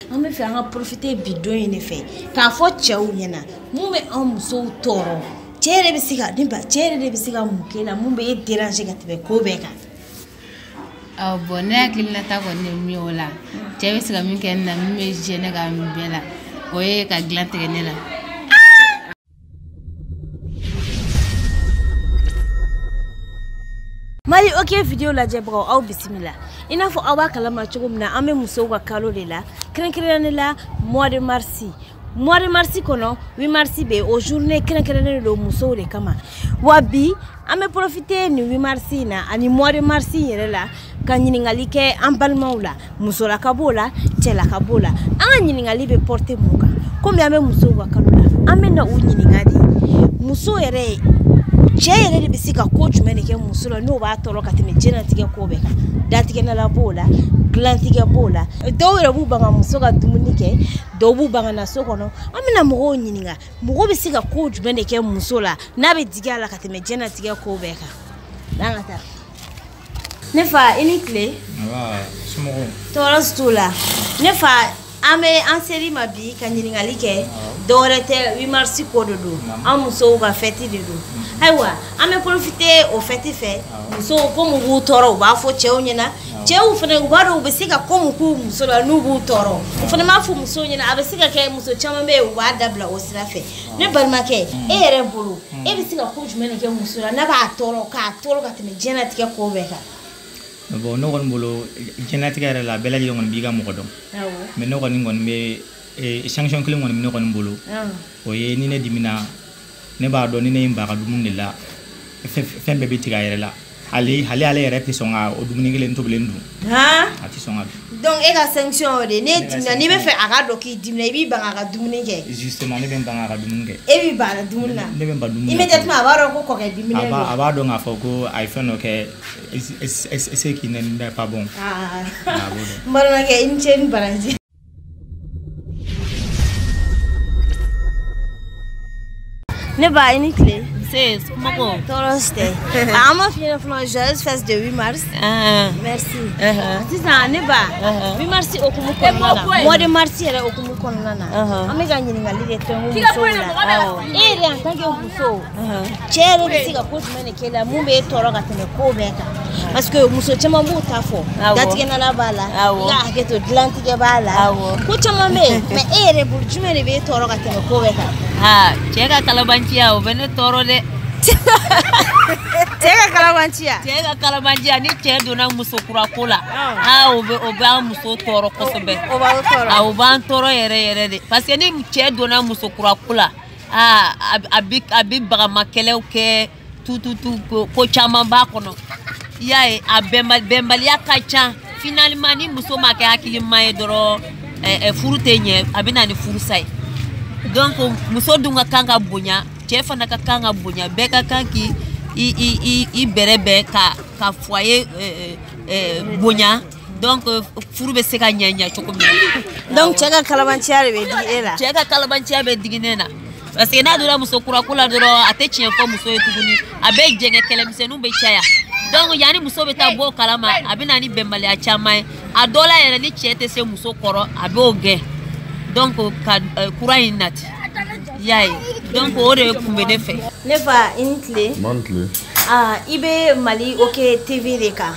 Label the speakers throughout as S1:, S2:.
S1: An bɛ fɛ an ka profiter bidon in de fɛ k'a fɔ cɛw ɲɛna mun bɛ an musow tɔɔrɔ cɛ yɛrɛ bɛ se ka cɛ yɛrɛ de bɛ se ka mun kɛ la mun bɛ e déranger ka tɛmɛ ko bɛɛ kan.
S2: Bon ne hakilinata kɔni ye min ye o la cɛ bɛ se ka min kɛ ne na min bɛ gêner ka min bɛɛ la o ye ka dilan tigɛ ne la.
S1: Mali ok video lajɛbagaw aw bisimila i n'a fɔ aw b'a kalama cogo min na an bɛ musow ka kalo de la kɛrɛnkɛrɛnnen la mois de mars kɔnɔ 8 mars bɛ o journée kɛrɛnkɛrɛnnen don musow de kama wa bi an bɛ profiter ni 8 mars in na ani mois de mars yɛrɛ la ka ɲininkali kɛ an balimaw la musolaka b'o la cɛlaka b'o la an ka ɲininkali bɛ porter mun kan komi an bɛ musow ka kalo la an bɛ na u ɲininka de muso yɛrɛ cɛ yɛrɛ de bɛ se ka ko jumɛn de kɛ muso la n'o b'a tɔɔrɔ ka tɛmɛ diɲɛlatigɛ ko bɛɛ kan datigɛnala b'o la dilantigɛ b'o la dɔw yɛrɛ b'u ban ka muso ka dumuni kɛ dɔw b'u ban ka na so kɔnɔ an bɛna mɔgɔw ɲininka mɔgɔ bɛ se ka ko jumɛn de kɛ muso la n'a bɛ digi a la ka tɛmɛ diɲɛlatigɛ ko bɛɛ kan n'an ka taa ne fa i ni tile tɔɔrɔ si t'o la ne fa an bɛ an seri ma bi ka ɲininkali kɛ dɔwɛrɛ tɛ 8 mars ko de don an musow ka fête de don ayiwa an bɛ profiter o fête fɛ musow komi b'u tɔɔrɔ u b'a fɔ cɛw ɲɛna cɛw fana u b'a dɔn u bɛ se ka ko mun k'u muso la n'u b'u tɔɔrɔ u fana b'a fɔ musow ɲɛna a bɛ se ka kɛ muso caman bɛ yen u b'a dabila o sira fɛ ne balimakɛ e yɛrɛ bolo e bɛ se ka ko jumɛn de kɛ muso la n'a b'a tɔɔrɔ k'a tɔɔrɔ ka tɛmɛ diɲɛlatigɛ ko bɛɛ kan.
S3: Bon ne kɔni bolo diɲɛlatigɛ yɛrɛ la bɛɛ lajɛlen kɔni b'i ka mɔgɔ dɔn mais ne kɔni bɛ sanction kelen kɔni bɛ ne kɔni bolo o ye ni ne dimina ne b'a dɔn ni ne ye n ba ka dumuni de la fɛn bɛɛ bɛ tigɛ a yɛrɛ la hali ale yɛrɛ tɛ sɔn ka o dumuni kelen tobilen dun a tɛ sɔn ka dun.
S1: Donc e ka sanction o de ne dimina n'i bɛ fɛ a ka dɔn k'i dimina i b'i ban a ka dumuni kɛ.
S3: Justement ne bɛ n ban a ka dumuni kɛ.
S1: E b'i ban a ka dumuni na.
S3: Ne bɛ n ban dumuni na.
S1: Immédiatement a b'a dɔn ko kɔkɛ diminen don.
S3: A b'a dɔn k'a fɔ ko a ye fɛn dɔ kɛ est-ce qu'il n'est pas bon.
S1: N balimakɛ i ni ce ni baraji. Ne ba i ni tile.
S2: C'est comment
S1: tɔɔrɔ si tɛ an b'a f'i ɲɛna fɔlɔ joyeuse fête de 8 mars. Merci. Sisan ne ba 8 mars okumu kɔnɔna na mois de mars yɛrɛ okumu kɔnɔna na an bɛ ka ɲininkali de kɛ n ko musow la e yɛrɛ en tant que muso cɛ yɛrɛ bɛ se ka ko jumɛn de kɛ la mun b'e tɔɔrɔ ka tɛmɛ ko bɛɛ kan parce que muso caman b'u ta fɔ datigɛnala b'a la i ka hakɛ to dilantigɛ b'a la ko caman bɛ yen mais e yɛrɛ bolo jumɛn de b'e tɔɔrɔ ka tɛmɛ ko bɛɛ kan.
S2: Cɛ ka kalabanciya o bɛ ne tɔɔrɔ dɛ.
S1: Cɛ ka kalabanciya.
S2: Cɛ ka kalabanciya ni cɛ donna muso kura ko la o b'an muso tɔɔrɔ kosɛbɛ. O b'an tɔɔrɔ yɛrɛ yɛrɛ de parce que ni cɛ donna muso kura ko la a bɛ bagamakɛlɛw kɛ tututu ko caman b'a kɔnɔ i y'a ye a bɛnbaliya ka ca finalement ni muso ma kɛ hakilima ye dɔrɔn furu tɛ ɲɛ a bɛ na ni furusa ye donc muso dun ka kan ka bonya cɛ fana ka kan ka bonya bɛɛ ka kan k'i bɛrɛ bɛn ka foyer bonya donc furu bɛ se ka ɲɛ cogo min na.
S1: Donc cɛ ka kalabanciya de bɛ digi e la.
S2: Cɛ ka kalabanciya bɛ digi ne na parce que n'a donna muso kura ko la dɔrɔn a tɛ tiɲɛ fɔ muso ye tuguni a bɛ jɛngɛ kɛlɛmisɛnninw bɛ caya donc yanni muso bɛ taa bɔ o kalama a bɛ na ni bɛnbaliya caman ye a dɔw la yɛrɛ ni cɛ tɛ se muso kɔrɔ a b'o gɛn donc ka kura in nati y'a ye donc o de kun bɛ ne fɛ.
S1: Ne fa i ni tile.
S4: Man tile.
S1: I bɛ Mali OK TV de kan.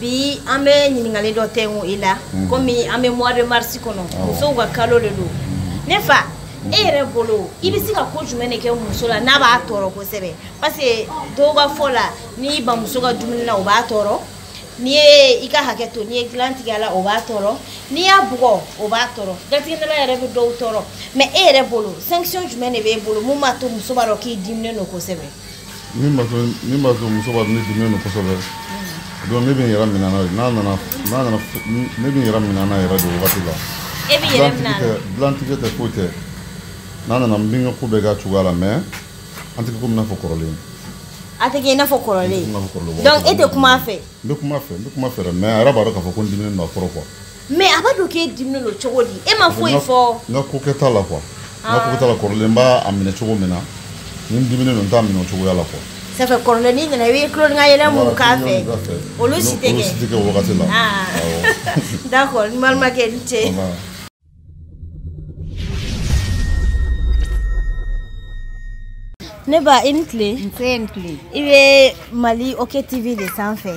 S1: Bi an bɛ ɲininkali dɔ tɛnku i la komi an bɛ mois de mars kɔnɔ musow ka kalo de don ne fa e yɛrɛ bolo i bɛ se ka ko jumɛn de kɛ muso la n'a b'a tɔɔrɔ kosɛbɛ parce que dɔw ka fɔ la n'i ban muso ka dumuni na o b'a tɔɔrɔ n'i ye i ka hakɛ to n'i ye dilan tigɛ a la o b'a tɔɔrɔ n'i y'a bugɔ o b'a tɔɔrɔ datigɛdala yɛrɛ bɛ dɔw tɔɔrɔ mais e yɛrɛ bolo sanction jumɛn de b'e bolo mun b'a to muso b'a dɔn k'i diminen don kosɛbɛ.
S4: Min b'a to muso b'a dɔn ne diminen don kosɛbɛ donc ne bɛ n yɛrɛ minɛ n'a ye n'a nana ne bɛ n yɛrɛ minɛ n'a yɛrɛ de wagati la.
S1: E bɛ yɛrɛ minɛ a la.
S4: Dilantigɛ tɛ foyi tɛ n'a nana n bɛ n ka ko bɛɛ k'a cogoya la mais an tɛ kɛ komi i n'a fɔ kɔrɔlen.
S1: A tɛ kɛ i n'a fɔ kɔrɔlen. Donc e tɛ kuma a fɛ.
S4: N bɛ kuma fɛ dɛ mais a yɛrɛ b'a dɔn k'a fɔ ko n diminen don a kɔrɔ quoi.
S1: Mais a b'a dɔn k'e diminen don cogo di e ma foyi fɔ.
S4: N ka ko kɛta la quoi n ka ko kɛta la kɔrɔlen n b'a minɛ cogo min na ni n diminen don n t'a minɛ o cogoya la quoi.
S1: Ça fait kɔrɔlen n'i nana i bɛ tulo ni ka yɛlɛ mun k'a fɛ olu si tɛ kɛ.
S4: Olu si tɛ kɛ o wagati la.
S1: D'accord n balimakɛ n cɛ. ne ba in clé ibe Mali OK TV de sanfé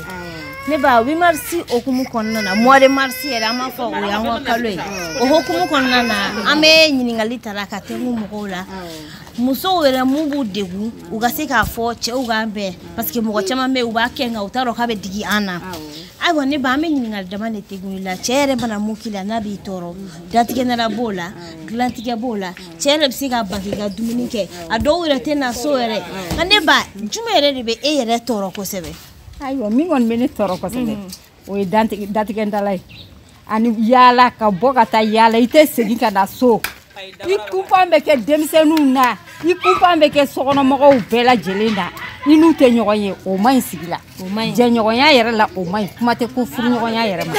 S1: ne ba 8 mars okumu konnana mois de mars era ma fo o yango kalwe o hokumu konnana ame nyiningali taraka temu mugola muso wera mubu degu ugase ka fo che ugambe parce que mugo chama me uba kenga utaro kabe digi ana ai woni ba me nyiningali damane tegula chere bana mukila nabi toro datige na bola glantige bola chere bisiga bakiga dumunike ado wera tena so ere ande ba jumere ribe e yere toro ko sebe
S5: ayo mingon mene toro ko sebe o datige ndalai ani yala ka bogata yala ite segi kana so ikumpa ke demsenu na ikumpa ke sokono mogo bela jelenda inu te nyogoye o mai sigila o mai je nyogoya yere la o mai kuma te ko furu nyogoya yere ma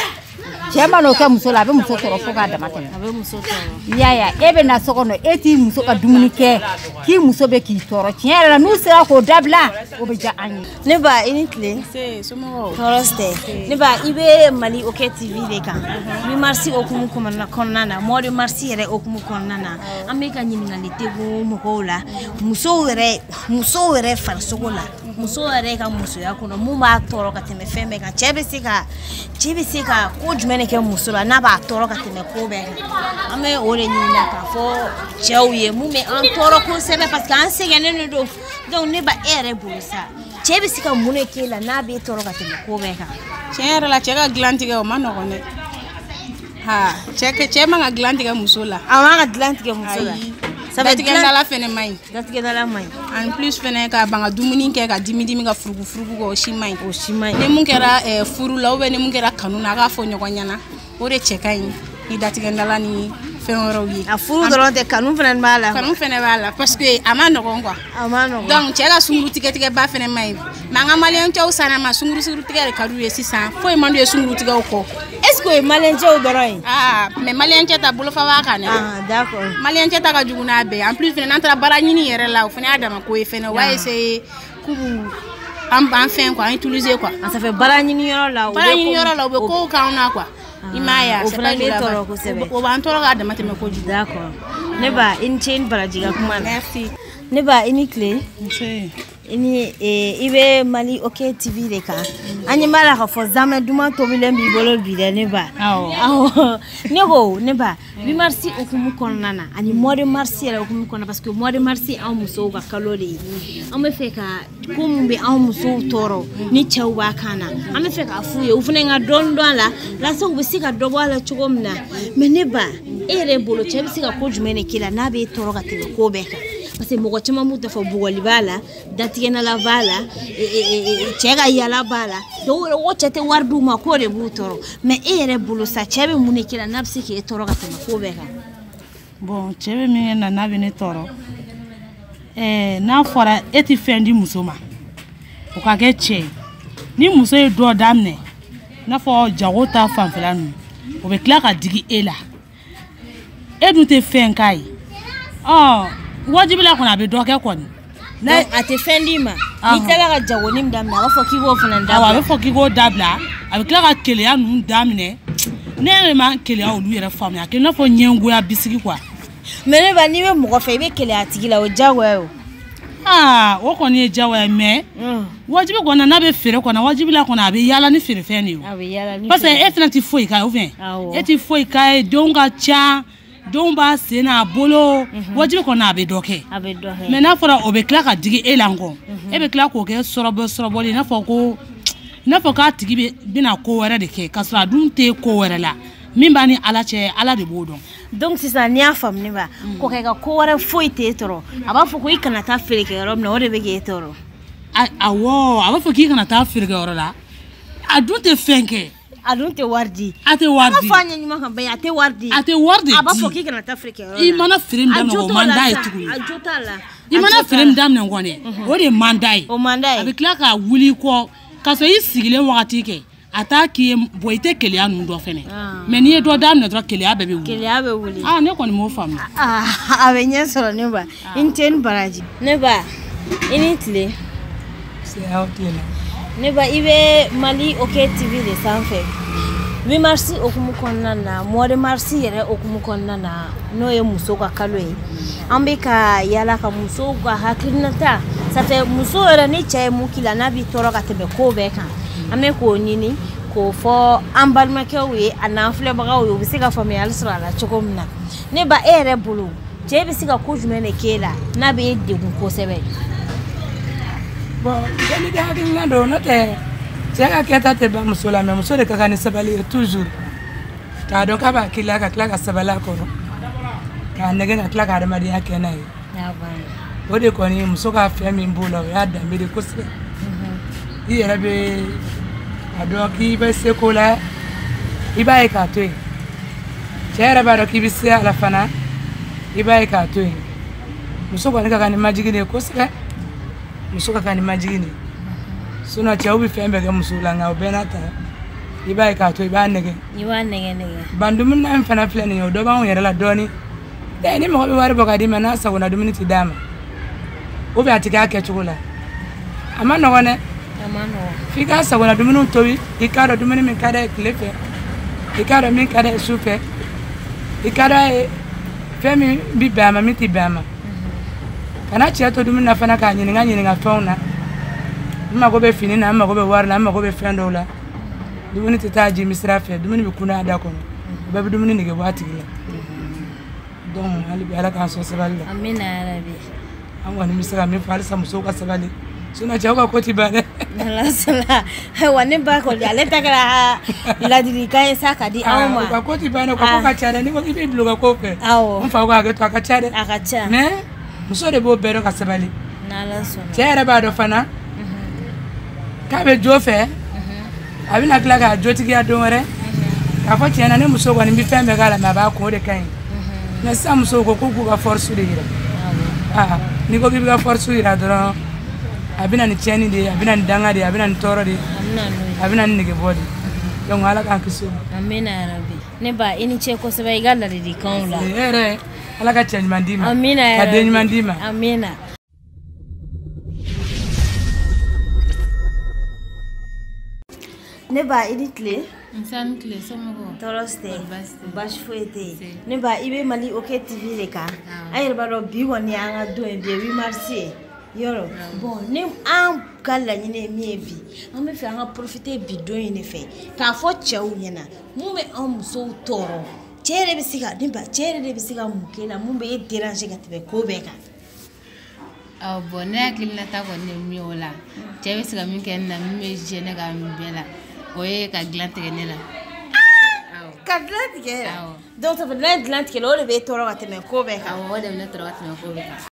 S5: chema no ka muso la be muso toro fo ka damate abe muso toro ya ebe na sokono eti muso ka dumunike ki muso be ki toro tiere la nu sera ko dabla o be ja anyi
S1: ne ba initle
S5: se somo
S1: toroste ne ba ibe Mali OK TV de kan mi marsi okumu komana konnana mori marsi yere okumu konnana ameka nyinga litego mukola muso were farsogola muso were ka muso yakuno mu ba toro ka teme feme ka chebe sika ko jumene ke muso la na ba toro ka teme ko be ame ore nyina ka fo chewye mu me an toro ko sebe parce que an segene no do donc ne ba ere bulsa chebe sika mune ke la na be toro ka teme ko be ka
S5: chere la chega glantige o manogo ne ha chema nga glantige muso la
S1: awanga glantige muso la
S5: ça veut dire la fene mai
S1: datige la mai
S5: en plus fene ka banga dumuni ke ka dimidimi ka furugu ko shimai ne mun kera furu la obe ne mun kera kanuna ka fo nyogonyana o de cheka ni datige la ni fenoro yi
S1: a furu doron de kanun fene bala
S5: parce que amano quoi donc chega sunguru tige ba fene mai manga malien chaw sana ma sunguru tige ka duye 600 foi mandu e sunguru tige ko
S1: est-ce que malien chaw doron
S5: mais malien cheta bolo fa wa kana
S1: d'accord
S5: malien cheta ka juguna be en plus fene nantara baranyini yere la fene adama ko e fene wa essayer kubu en fin quoi utiliser quoi
S1: ça fait baranyini yoro la
S5: be ko kauna quoi imaya
S1: c'est pas le toro ko sebe
S5: o ban toro ga damate me ko ju
S1: d'accord ne ba in chain barajiga kuma
S5: merci
S1: ne ba ini clé ini ibe Mali OK TV de ka anyi mala ka fo zame duma to bilembi bolo bi de ne ba ne ba bi marsi okumu konnana ani mode marsi era okumu konna parce que mode marsi an muso ga kalori an me fe ka kumbe an muso toro ni chawba kana an me fe ka fuye ufune nga don la so bi sika dobo ala chugomna me ne ba ere bolo chebi sika ko jumene kila na be toro ga tele ko beka parce que mogo chama muta fo bugoli bala datigena la bala chega yala bala do wochete wardu ma ko de butoro mais ere bulu sa chebe munekila napsi ke toro ga tama ko beka
S5: bon chebe mi na bene toro na fora eti fendi musoma o ka ke che ni muso e do damne na fo jagota fanfelanu o be kla ka digi ela edu te fen kai wajibila kuna be doke koni
S1: na ate fendi ma ni tela ga jawo nim damna ga fo kigo fana dabla
S5: wa fo kigo dabla abi kla ga kele ya nu damne ne ma kele ya olu yere fam ya ke na fo nyengu ya bisigi kwa
S1: mene ba ni be mo fe be kele atigila o jawo yo
S5: o koni e jawo ya me wajibi kona na be fere kona wajibila kona be yala ni fere feni yo parce que e fena ti foi ka o vient e ti foi ka e donga cha domba sena bolo wajibi ko na be doke mais na fora o be kla ka digi elango e be kla ko ke sorobo li na fo ka tigi be na ko wera de ke kasra dun te ko wera la min bani ala che ala de bodon
S1: donc c'est ça ni afam ni ba ko ke ka ko wera foi te toro aba fo ko ikana ta fere ke rom na o de be ge toro
S5: aba fo ki kana ta fere ke oro la adun te fenke
S1: adunte wardi
S5: ate wardi
S1: afanya nyuma kan be ate wardi aba foki kana ta Afrika
S5: I mana film dam no mandai tukuni
S1: ajotala
S5: I mana film dam no ngone o de mandai abi kla ka wuli ko kaso yi sigile wakati ke ataki boite kele anu do fene mais ni do dam no do kele abe wuli ne ko ni mo fam
S1: abe nyesoro ne ba inten baraji ne ba initle
S5: c'est outile
S1: ne ba ibe Mali OK TV de sanfé 8 mars okumu konnana mois de mars yere okumu konnana no ye muso ka kalwe ambe ka yala ka muso ga hakrinata ça fait muso yɛrɛ ni cɛ ye mun k'i la n'a b'i tɔɔrɔ ka tɛmɛ ko bɛɛ kan an bɛ k'o ɲini k'o fɔ an balimakɛw ye a n'an filɛbagaw ye u bɛ se ka faamuyali sɔrɔ a la cogo min na ne ba e yɛrɛ bolo cɛ bɛ se ka ko jumɛn de k'e la n'a bɛ e degun kosɛbɛ.
S6: bon jeli de hakilina don n'o tɛ cɛ ka kɛta tɛ ban muso la mais muso de ka kan ni sabali ye toujours k'a dɔn k'a b'a k'i la ka tila ka sabali a kɔrɔ k'a nɛgɛ ka tila ka adamadenya kɛ n'a ye o de kɔni muso ka fɛn min b'o la o y'a danbe de kosɛbɛ i yɛrɛ bɛ a dɔn k'i bɛ se ko la i b'a ye k'a to yen cɛ yɛrɛ b'a dɔn k'i bɛ se a la fana i b'a ye k'a to yen muso kɔni ka kan ni majigin de ye kosɛbɛ muso ka kan ni majigin de sinon cɛw bɛ fɛn bɛɛ kɛ muso la nka o bɛɛ n'a ta i b'a ye k'a to i b'a nɛgɛ ban dumuni in fana filɛ nin ye o dɔ b'anw yɛrɛ la dɔɔnin ni mɔgɔ bɛ wari bɔ ka d'i ma n'a sagona dumuni tɛ d'a ma ou bien a tɛ kɛ a kɛcogo la a ma nɔgɔn dɛ f'i ka sagona dumuni tobi i k'a dɔn dumuni min ka d'a ye tile fɛ i k'a dɔn min ka d'a ye su fɛ i k'a dɔn a ye fɛn min bɛ bɛn a ma min tɛ bɛn a ma kana cɛ to dumuni na fana k'a ɲininka fɛnw na n mago bɛ fini na n mago bɛ wari la n mago bɛ fɛn dɔw la dumuni tɛ taa jimi sira fɛ dumuni bɛ kunna a da kɔnɔ bɛɛ bɛ dumuni nege bɔ a tigi la donc hali bi ala k'an sɔn sabali la
S1: amina yarabi
S6: an kɔni bɛ se ka min fɔ halisa musow ka sabali sinon cɛw ka ko tɛ ban dɛ
S1: ala sɔnna wa ne ba kɔni ale ta kɛra ladilikan ye sa ka di anw ma
S6: u ka ko tɛ ban dɛ u ka ko ka ca dɛ n'i ko k'i bɛ bila u ka ko fɛ n fa ko hakɛ to a ka ca dɛ
S1: a ka ca
S6: mais muso de b'o bɛɛ dɔn ka sabali cɛ yɛrɛ b'a dɔn fana k'a bɛ jo fɛ a bɛna tila k'a jotigiya don wɛrɛ k'a fɔ tiɲɛna ne muso kɔni bɛ fɛn bɛɛ k'a la mais a b'a kun o de ka ɲi mais sisan musow ko k'u ka force de yira n'i ko k'i bɛ ka force yira dɔrɔn a bɛna ni tiɲɛni de ye a bɛna ni danga de ye a bɛna ni tɔɔrɔ de ye a bɛna ni negebɔ de ye donc ala k'an kisi o ma
S1: amina yarabi ne ba i ni ce kosɛbɛ i ka ladilikanw la
S6: e yɛrɛ ala ka cɛ ɲuman d'i ma
S1: amina yarabi
S6: ka den ɲuman d'i ma
S1: amina ne ba i ni tile
S7: Insan tile somɔgɔw
S1: tɔɔrɔ tɛ baasi foyi tɛ yen ne ba i bɛ Mali OK TV de kan an yɛrɛ b'a dɔn bi kɔni y'an ka don ye bi ye 8 mars ye yɔrɔ bon ni an ka laɲini ye min ye bi an bɛ fɛ an ka profiter bi don in de fɛ k'a fɔ cɛw ɲɛna mun bɛ an musow tɔɔrɔ cɛ yɛrɛ bɛ se ka ne ba cɛ yɛrɛ de bɛ se ka mun kɛ la mun bɛ e déranger ka tɛmɛ ko bɛɛ kan.
S7: bon ne hakilinata kɔni ye min ye o la cɛ bɛ se ka min kɛ ne na min bɛ gêner ka min bɛɛ la o ye ka dilan tigɛ ne la.
S1: Ka dilan tigɛ donc ça fait n'a dilan tigɛ la o de bɛ e tɔɔrɔ ka tɛmɛ ko bɛɛ kan.
S7: o de bɛ ne tɔɔrɔ ka tɛmɛ ko bɛɛ kan.